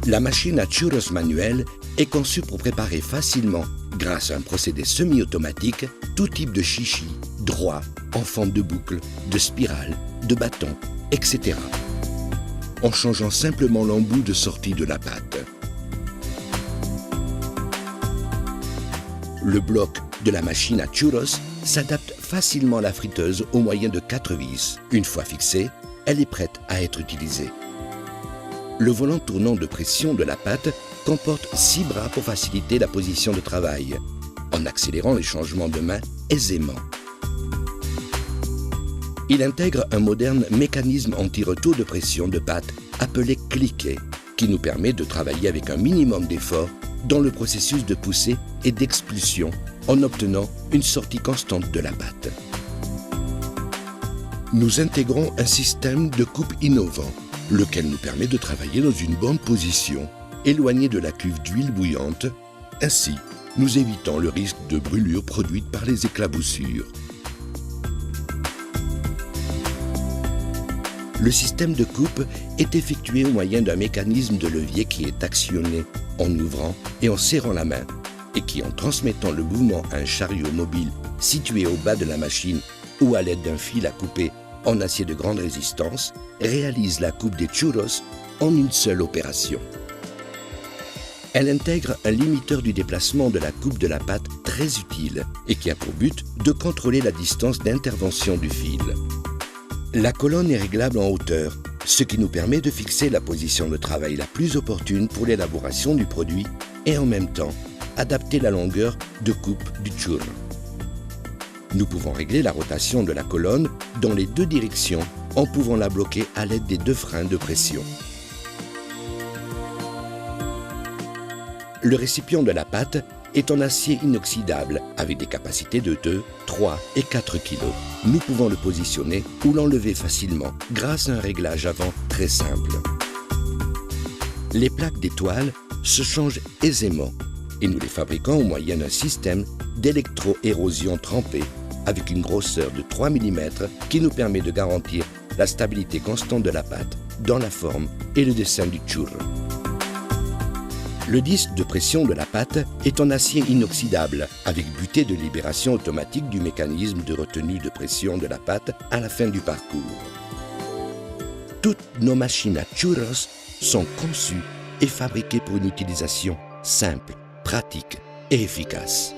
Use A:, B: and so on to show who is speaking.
A: La machine à churros manuelle est conçue pour préparer facilement, grâce à un procédé semi-automatique, tout type de chichis, droits, en forme de boucle, de spirale, de bâton, etc. En changeant simplement l'embout de sortie de la pâte. Le bloc de la machine à churros s'adapte facilement à la friteuse au moyen de 4 vis. Une fois fixée, elle est prête à être utilisée. Le volant tournant de pression de la pâte comporte 6 bras pour faciliter la position de travail, en accélérant les changements de main aisément. Il intègre un moderne mécanisme anti-retour de pression de pâte appelé cliquet, qui nous permet de travailler avec un minimum d'effort dans le processus de poussée et d'expulsion en obtenant une sortie constante de la pâte. Nous intégrons un système de coupe innovant, lequel nous permet de travailler dans une bonne position, éloignée de la cuve d'huile bouillante. Ainsi, nous évitons le risque de brûlure produite par les éclaboussures. Le système de coupe est effectué au moyen d'un mécanisme de levier qui est actionné en ouvrant et en serrant la main et qui, en transmettant le mouvement à un chariot mobile situé au bas de la machine ou à l'aide d'un fil à couper en acier de grande résistance, réalise la coupe des churros en une seule opération. Elle intègre un limiteur du déplacement de la coupe de la pâte très utile et qui a pour but de contrôler la distance d'intervention du fil. La colonne est réglable en hauteur, ce qui nous permet de fixer la position de travail la plus opportune pour l'élaboration du produit et en même temps adapter la longueur de coupe du churro. Nous pouvons régler la rotation de la colonne dans les 2 directions en pouvant la bloquer à l'aide des 2 freins de pression. Le récipient de la pâte est en acier inoxydable avec des capacités de 2, 3 et 4 kg. Nous pouvons le positionner ou l'enlever facilement grâce à un réglage avant très simple. Les plaques d'étoiles se changent aisément et nous les fabriquons au moyen d'un système d'électro-érosion trempée avec une grosseur de 3 mm qui nous permet de garantir la stabilité constante de la pâte dans la forme et le dessin du churro. Le disque de pression de la pâte est en acier inoxydable avec butée de libération automatique du mécanisme de retenue de pression de la pâte à la fin du parcours. Toutes nos machines à churros sont conçues et fabriquées pour une utilisation simple, pratique et efficace.